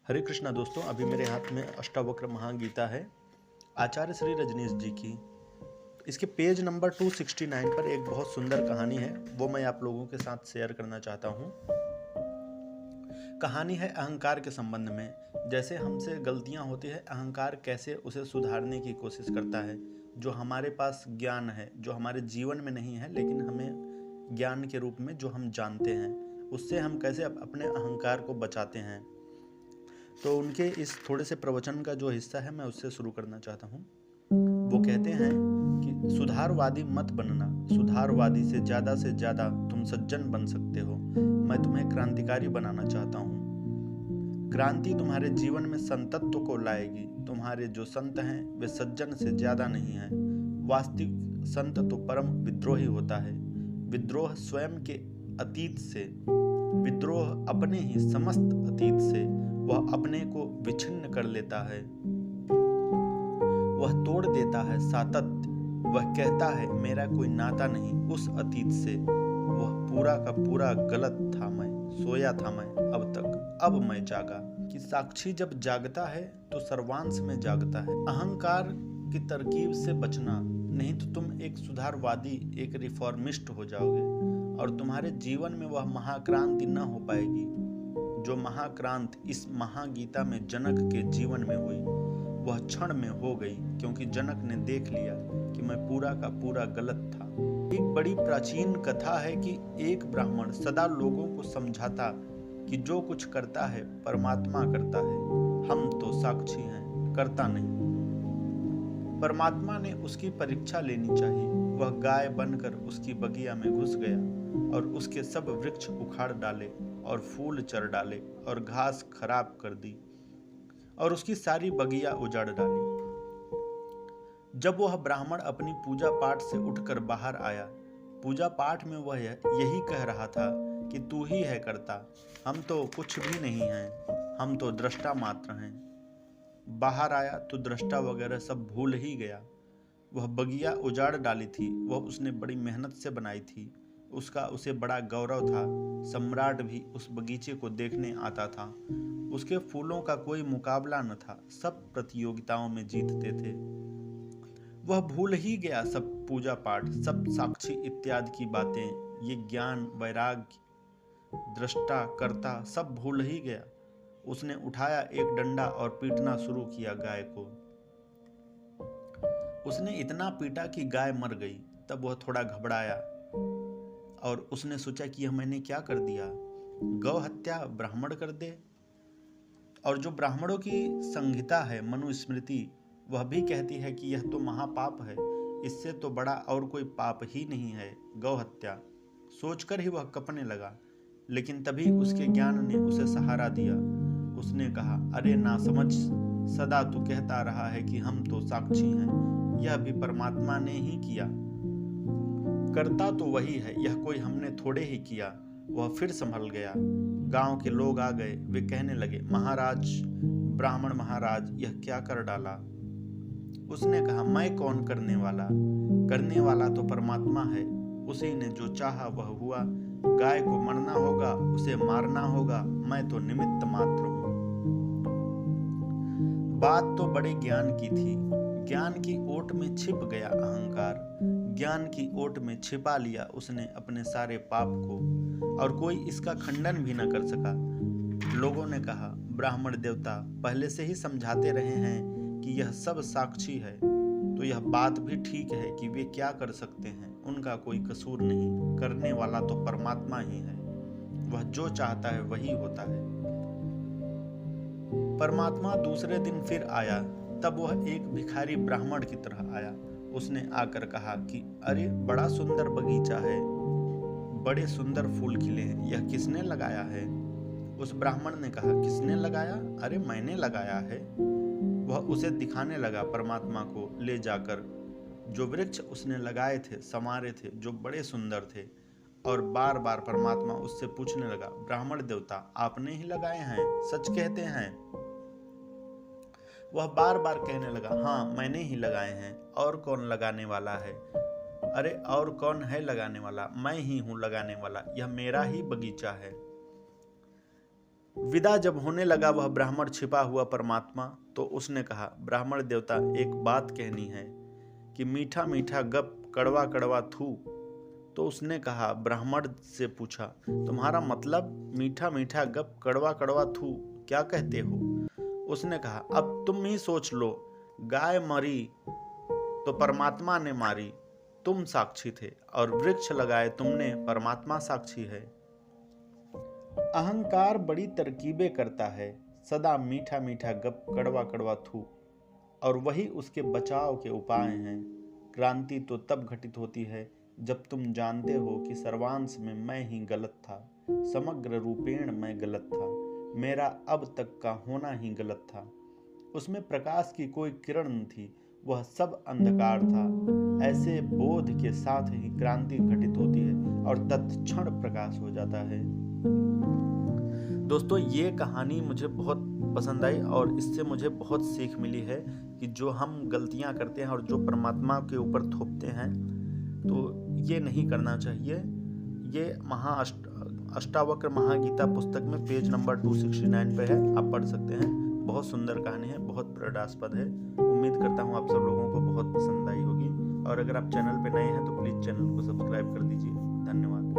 हरे कृष्णा दोस्तों, अभी मेरे हाथ में अष्टावक्र महागीता है आचार्य श्री रजनीश जी की। इसके पेज नंबर 269 पर एक बहुत सुंदर कहानी है, वो मैं आप लोगों के साथ शेयर करना चाहता हूँ। कहानी है अहंकार के संबंध में। जैसे हमसे गलतियाँ होती है, अहंकार कैसे उसे सुधारने की कोशिश करता है। जो हमारे पास ज्ञान है, जो हमारे जीवन में नहीं है लेकिन हमें ज्ञान के रूप में जो हम जानते हैं, उससे हम कैसे अपने अहंकार को बचाते हैं। तो उनके इस थोड़े से प्रवचन का जो हिस्सा है मैं उससे शुरू करना चाहता हूँ। वो कहते हैं कि सुधारवादी मत बनना, सुधारवादी से ज़्यादा तुम सज्जन बन सकते हो। मैं तुम्हें क्रांतिकारी बनाना चाहता हूँ। क्रांति तुम्हारे जीवन में संतत्व को लाएगी। तुम्हारे जो संत हैं वे सज्जन से ज़्यादा नहीं हैं। वास्तविक संत तो परम विद्रोही होता है। विद्रोह स्वयं के अतीत से, विद्रोह अपने ही समस्त अतीत से वह अपने को विच्छिन्न कर लेता है। वह तोड़ देता है सातत्य। वह कहता है मेरा कोई नाता नहीं उस अतीत से। वह पूरा का पूरा गलत था, मैं सोया था, मैं अब तक, अब मैं जागा। कि साक्षी जब जागता है तो सर्वांश में जागता है। अहंकार की तरकीब से बचना, नहीं तो तुम एक सुधारवादी, एक रिफॉर्मिस्ट हो जाओगे और तुम्हारे जीवन में वह महाक्रांति न हो पाएगी जो महाक्रांति इस महागीता में जनक के जीवन में हुई। वह क्षण में हो गई क्योंकि जनक ने देख लिया कि मैं पूरा का पूरा गलत था। एक बड़ी प्राचीन कथा है कि एक ब्राह्मण सदा लोगों को समझाता कि जो कुछ करता है परमात्मा करता है, हम तो साक्षी हैं, करता नहीं। परमात्मा ने उसकी परीक्षा लेनी चाहिए। वह गाय बनकर उसकी बगिया में घुस गया और उसके सब वृक्ष उखाड़ डाले और फूल चर डाले और घास खराब कर दी और उसकी सारी बगिया उजाड़ डाली। जब वह ब्राह्मण अपनी पूजा पाठ से उठकर बाहर आया, पूजा पाठ में वह यही कह रहा था कि तू ही है कर्ता, हम तो कुछ भी नहीं हैं, हम तो दृष्टा मात्र हैं। बाहर आया तो दृष्टा वगैरह सब भूल ही गया। वह बगिया उजाड़ डाली थी, वह उसने बड़ी मेहनत से बनाई थी, उसका उसे बड़ा गौरव था। सम्राट भी उस बगीचे को देखने आता था। उसके फूलों का कोई मुकाबला न था, सब प्रतियोगिताओं में जीतते थे। वह भूल ही गया सब पूजा पाठ, सब साक्षी इत्यादि की बातें, ये ज्ञान, वैराग्य, दृष्टा, कर्ता सब भूल ही गया। उसने उठाया एक डंडा और पीटना शुरू किया गाय को। उसने इतना पीटा कि गाय मर गई। तब वह थोड़ा घबराया और उसने सोचा कि यह मैंने क्या कर दिया, गौ हत्या ब्राह्मण कर दे। और जो ब्राह्मणों की संहिता है, मनुस्मृति, वह भी कहती है कि यह तो महापाप है, इससे तो बड़ा और कोई पाप ही नहीं है गौ हत्या। सोचकर ही वह कपने लगा, लेकिन तभी उसके ज्ञान ने उसे सहारा दिया। उसने कहा, अरे नासमझ, सदा तू कहता रहा है कि हम तो साक्षी हैं, यह भी परमात्मा ने ही किया, करता तो वही है, यह कोई हमने थोड़े ही किया। वह फिर संभल गया। गांव के लोग आ गए, वे कहने लगे, महाराज, ब्राह्मण महाराज, यह क्या कर डाला। उसने कहा, मैं कौन करने वाला तो परमात्मा है, उसी ने जो चाहा वह हुआ। गाय को मरना होगा, उसे मारना होगा, मैं तो निमित्त मात्र हूँ। बात तो बड़े ज्ञान की थी, ज्ञान की ओट में छिप गया अहंकार, ज्ञान की ओट में छिपा लिया उसने अपने सारे पाप को, और कोई इसका खंडन भी न कर सका। लोगों ने कहा, ब्राह्मण देवता पहले से ही समझाते रहे हैं कि यह सब साक्षी है, तो यह बात भी ठीक है कि वे क्या कर सकते हैं, उनका कोई कसूर नहीं, करने वाला तो परमात्मा ही है, वह जो चाहता है वही होता है। परमात्मा दूसरे दिन फिर आया, तब वह एक भिखारी ब्राह्मण की तरह आया। उसने आकर कहा कि अरे बड़ा सुंदर बगीचा है, बड़े सुंदर फूल खिले हैं, यह किसने लगाया है। उस ब्राह्मण ने कहा, किसने लगाया, अरे मैंने लगाया है। वह उसे दिखाने लगा परमात्मा को ले जाकर, जो वृक्ष उसने लगाए थे, संवारे थे, जो बड़े सुंदर थे। और बार बार परमात्मा उससे पूछने लगा, ब्राह्मण देवता आपने ही लगाए हैं, सच कहते हैं। वह बार बार कहने लगा, हाँ मैंने ही लगाए हैं, और कौन लगाने वाला है। अरे और कौन है लगाने वाला, मैं ही हूँ लगाने वाला, यह मेरा ही बगीचा है। विदा जब होने लगा वह ब्राह्मण छिपा हुआ परमात्मा, तो उसने कहा, ब्राह्मण देवता, एक बात कहनी है कि मीठा मीठा गप कड़वा कड़वा थू। तो उसने कहा, ब्राह्मण से पूछा, तुम्हारा मतलब मीठा मीठा गप कड़वा कड़वा थू क्या कहते हो? उसने कहा, अब तुम ही सोच लो, गाय मरी तो परमात्मा ने मारी, तुम साक्षी थे, और वृक्ष लगाए तुमने, परमात्मा साक्षी है। अहंकार बड़ी तरकीबें करता है, सदा मीठा मीठा गप कड़वा कड़वा थू, और वही उसके बचाव के उपाय हैं। क्रांति तो तब घटित होती है जब तुम जानते हो कि सर्वांश में मैं ही गलत था, समग्र रूपेण मैं गलत था, मेरा अब तक का होना ही गलत था। उसमें प्रकाश की कोई किरण न थी, वह सब अंधकार था। ऐसे बोध के साथ ही क्रांति घटित होती है और तत्क्षण प्रकाश हो जाता है। दोस्तों, ये कहानी मुझे बहुत पसंद आई और इससे मुझे बहुत सीख मिली है कि जो हम गलतियां करते हैं और जो परमात्मा के ऊपर थोपते हैं, तो ये नहीं करना चाहिए। ये अष्टावक्र महागीता पुस्तक में पेज नंबर 269 पे है, आप पढ़ सकते हैं। बहुत सुंदर कहानी है, बहुत प्रेरणास्पद है। उम्मीद करता हूँ आप सब लोगों को बहुत पसंद आई होगी, और अगर आप चैनल पे नए हैं तो प्लीज़ चैनल को सब्सक्राइब कर दीजिए। धन्यवाद।